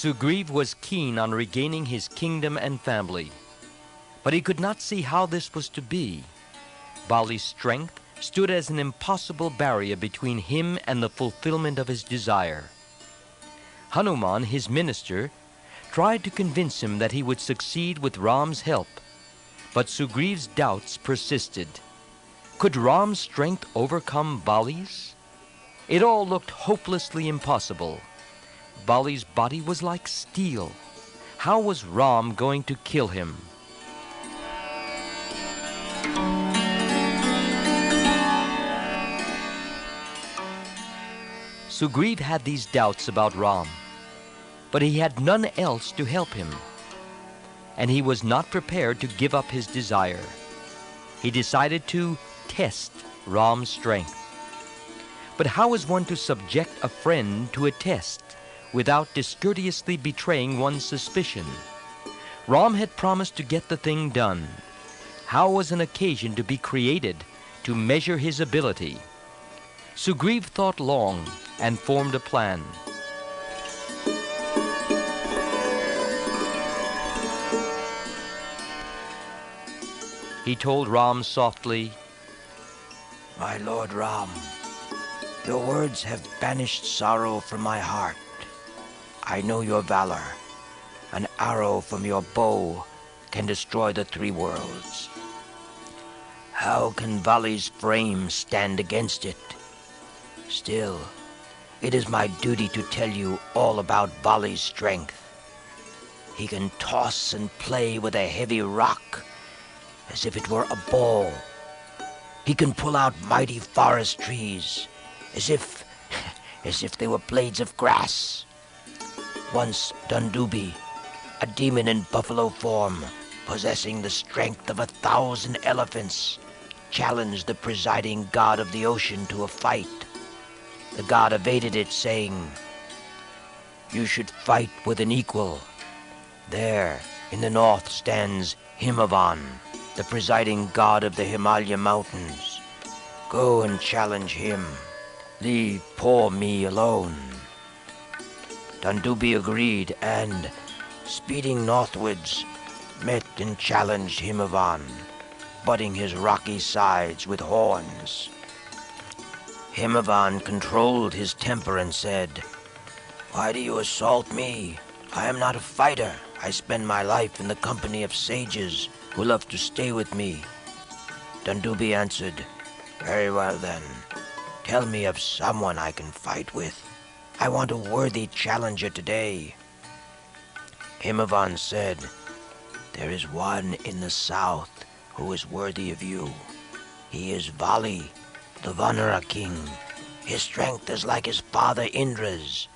Sugriva was keen on regaining his kingdom and family, but he could not see how this was to be. Bali's strength stood as an impossible barrier between him and the fulfillment of his desire. Hanuman, his minister, tried to convince him that he would succeed with Ram's help, but Sugriva's doubts persisted. Could Ram's strength overcome Bali's? It all looked hopelessly impossible. Bali's body was like steel. How was Ram going to kill him? Sugriva had these doubts about Ram, but he had none else to help him, and he was not prepared to give up his desire. He decided to test Ram's strength. But how is one to subject a friend to a test without discourteously betraying one's suspicion? Ram had promised to get the thing done. How was an occasion to be created to measure his ability? Sugriva thought long and formed a plan. He told Ram softly, "My Lord Ram, your words have banished sorrow from my heart. I know your valor. An arrow from your bow can destroy the three worlds. How can Bali's frame stand against it? Still, it is my duty to tell you all about Bali's strength. He can toss and play with a heavy rock as if it were a ball. He can pull out mighty forest trees as if they were blades of grass. Once Dundubi, a demon in buffalo form, possessing the strength of 1,000 elephants, challenged the presiding god of the ocean to a fight. The god evaded it, saying, 'You should fight with an equal.' There, in the north, stands Himavan, the presiding god of the Himalaya mountains. Go and challenge him. Leave poor me alone." Dundubi agreed and, speeding northwards, met and challenged Himavan, butting his rocky sides with horns. Himavan controlled his temper and said, "Why do you assault me? I am not a fighter. I spend my life in the company of sages who love to stay with me." Dundubi answered, "Very well then. Tell me of someone I can fight with. I want a worthy challenger today." Himavan said, "There is one in the south who is worthy of you. He is Bali, the Vanara king. His strength is like his father Indra's.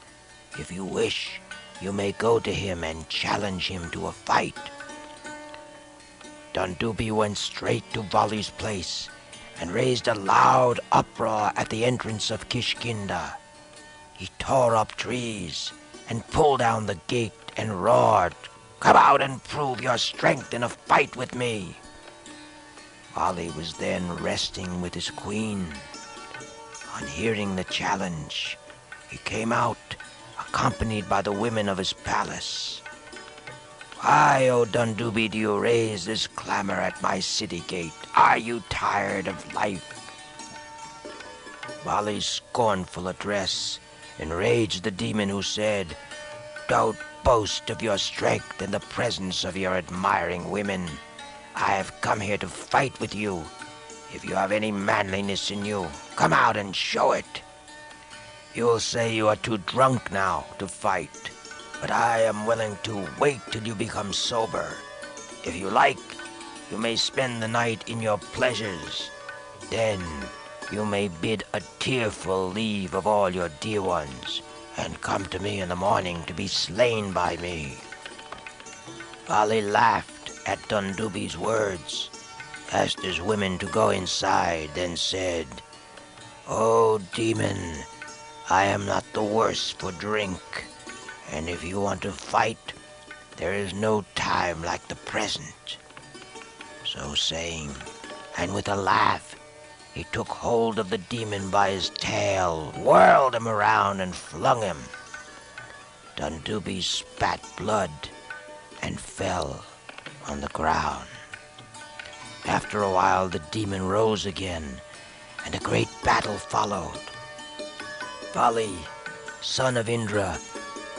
If you wish, you may go to him and challenge him to a fight." Dundubi went straight to Bali's place and raised a loud uproar at the entrance of Kishkinda. He tore up trees and pulled down the gate and roared, "Come out and prove your strength in a fight with me." Bali was then resting with his queen. On hearing the challenge, he came out, accompanied by the women of his palace. "Why, O Dundubi, do you raise this clamor at my city gate? Are you tired of life?" Bali's scornful address enraged the demon, who said, "Don't boast of your strength in the presence of your admiring women. I have come here to fight with you. If you have any manliness in you, come out and show it. You will say you are too drunk now to fight, but I am willing to wait till you become sober. If you like, you may spend the night in your pleasures. Then you may bid a tearful leave of all your dear ones, and come to me in the morning to be slain by me." Bali laughed at Dundubi's words, asked his women to go inside, then said, "O demon, I am not the worse for drink, and if you want to fight, there is no time like the present." So saying, and with a laugh, he took hold of the demon by his tail, whirled him around, and flung him. Dundubi spat blood and fell on the ground. After a while, the demon rose again, and a great battle followed. Vali, son of Indra,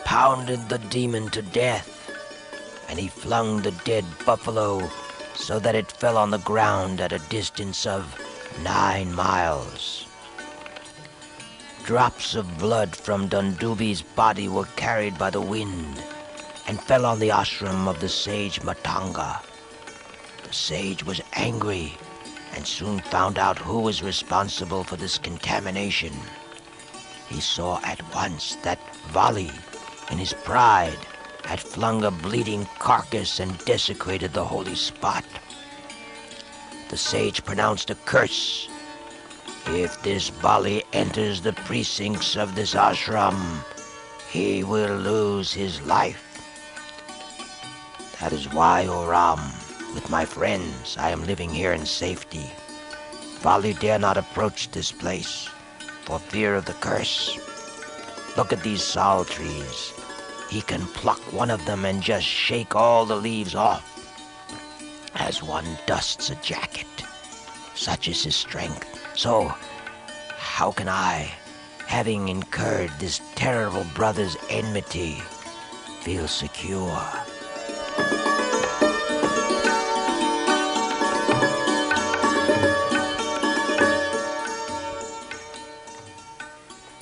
pounded the demon to death, and he flung the dead buffalo so that it fell on the ground at a distance of 9 miles. Drops of blood from Dundubi's body were carried by the wind and fell on the ashram of the sage Matanga. The sage was angry and soon found out who was responsible for this contamination. He saw at once that Vali, in his pride, had flung a bleeding carcass and desecrated the holy spot. The sage pronounced a curse. If this Vali enters the precincts of this ashram, he will lose his life. That is why, O Ram, with my friends, I am living here in safety. Vali dare not approach this place for fear of the curse. Look at these sal trees. He can pluck one of them and just shake all the leaves off, as one dusts a jacket. Such is his strength. So, how can I, having incurred this terrible brother's enmity, feel secure?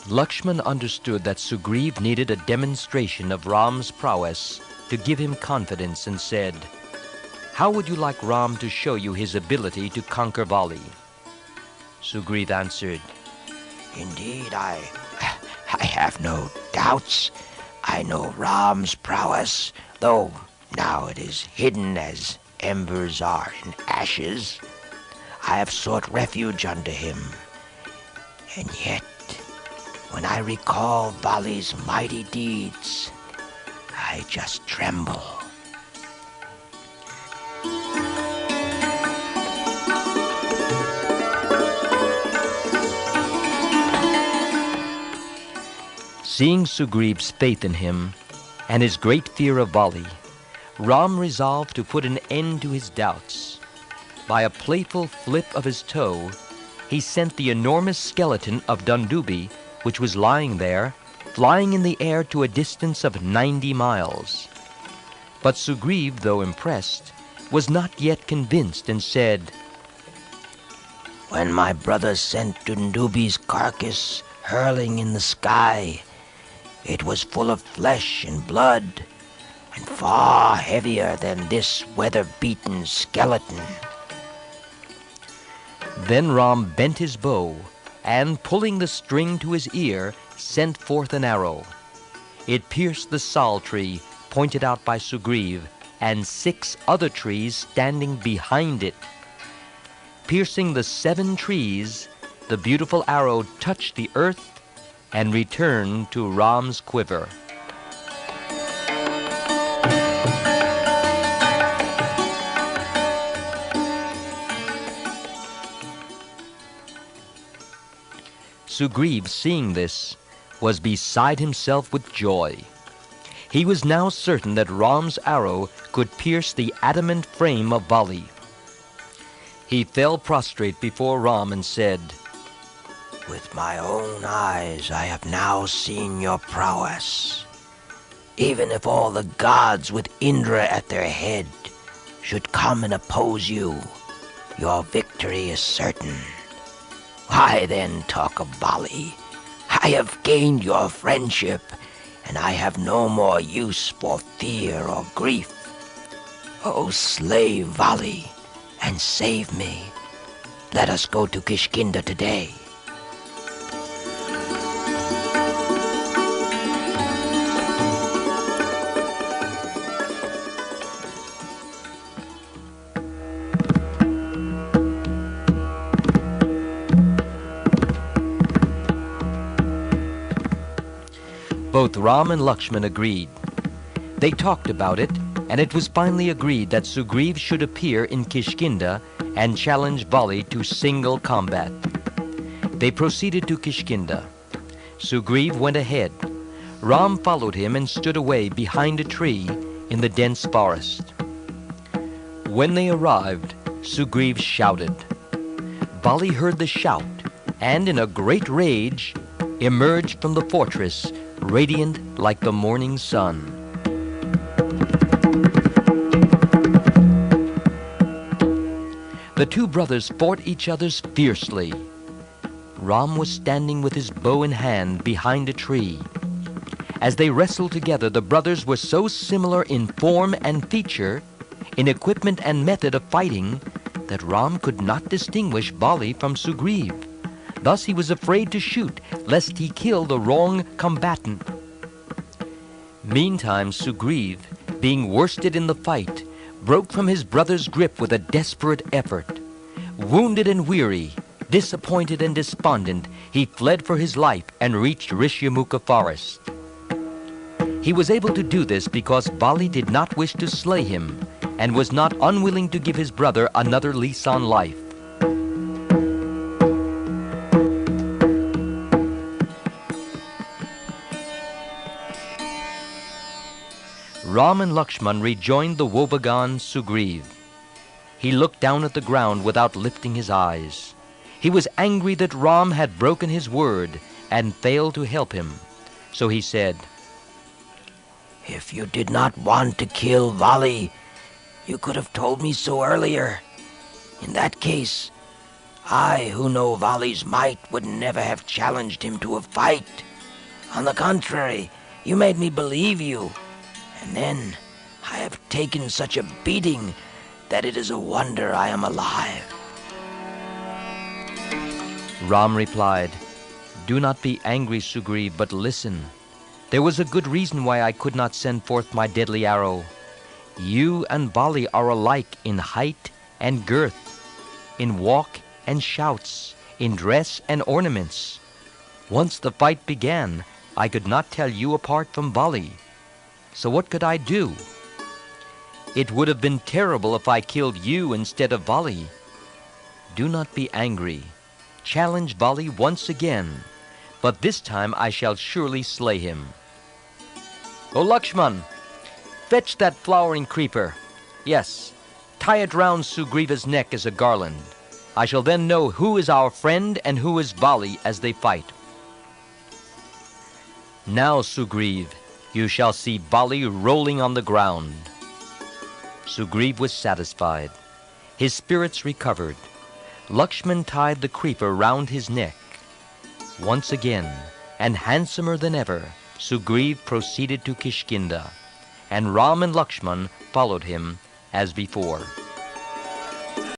Lakshman understood that Sugriva needed a demonstration of Ram's prowess to give him confidence and said, "How would you like Ram to show you his ability to conquer Vali?" Sugriva answered, Indeed, I have no doubts. I know Ram's prowess, though now it is hidden as embers are in ashes. I have sought refuge under him, and yet, when I recall Vali's mighty deeds, I just tremble. Seeing Sugriva's faith in him and his great fear of Vali, Ram resolved to put an end to his doubts. By a playful flip of his toe, he sent the enormous skeleton of Dundubi, which was lying there, flying in the air to a distance of 90 miles. But Sugriva, though impressed, was not yet convinced and said, When my brother sent Dundubi's carcass hurling in the sky, it was full of flesh and blood, and far heavier than this weather-beaten skeleton. Then Ram bent his bow, and, pulling the string to his ear, sent forth an arrow. It pierced the sal tree pointed out by Sugriva, and 6 other trees standing behind it. Piercing the 7 trees, the beautiful arrow touched the earth and returned to Ram's quiver. Sugriva, seeing this, was beside himself with joy. He was now certain that Ram's arrow could pierce the adamant frame of Vali. He fell prostrate before Ram and said, With my own eyes I have now seen your prowess. Even if all the gods with Indra at their head should come and oppose you, your victory is certain. Why then talk of Vali? I have gained your friendship, and I have no more use for fear or grief. Oh, slay Vali and save me. Let us go to Kishkinda today. Both Ram and Lakshman agreed. They talked about it, and it was finally agreed that Sugriva should appear in Kishkinda and challenge Vali to single combat. They proceeded to Kishkinda. Sugriva went ahead. Ram followed him and stood away behind a tree in the dense forest. When they arrived, Sugriva shouted. Bali heard the shout and, in a great rage, emerged from the fortress, radiant like the morning sun. The two brothers fought each other fiercely. Ram was standing with his bow in hand behind a tree. As they wrestled together, the brothers were so similar in form and feature, in equipment and method of fighting, that Ram could not distinguish Bali from Sugriva. Thus he was afraid to shoot, lest he kill the wrong combatant. Meantime, Sugriva, being worsted in the fight, broke from his brother's grip with a desperate effort. Wounded and weary, disappointed and despondent, he fled for his life and reached Rishyamukha forest. He was able to do this because Bali did not wish to slay him and was not unwilling to give his brother another lease on life. Ram and Lakshman rejoined the woebegone Sugriva. He looked down at the ground without lifting his eyes. He was angry that Ram had broken his word and failed to help him. So he said, If you did not want to kill Vali, you could have told me so earlier. In that case, I, who know Vali's might, would never have challenged him to a fight. On the contrary, you made me believe you. And then I have taken such a beating that it is a wonder I am alive. Ram replied, Do not be angry, Sugriva, but listen. There was a good reason why I could not send forth my deadly arrow. You and Bali are alike in height and girth, in walk and shouts, in dress and ornaments. Once the fight began, I could not tell you apart from Bali. So what could I do? It would have been terrible if I killed you instead of Bali. Do not be angry. Challenge Bali once again, but this time I shall surely slay him. O Lakshman, fetch that flowering creeper. Yes, tie it round Sugriva's neck as a garland. I shall then know who is our friend and who is Bali as they fight. Now, Sugriva, you shall see Bali rolling on the ground. Sugriva was satisfied. His spirits recovered. Lakshman tied the creeper round his neck. Once again, and handsomer than ever, Sugriva proceeded to Kishkinda, and Ram and Lakshman followed him as before.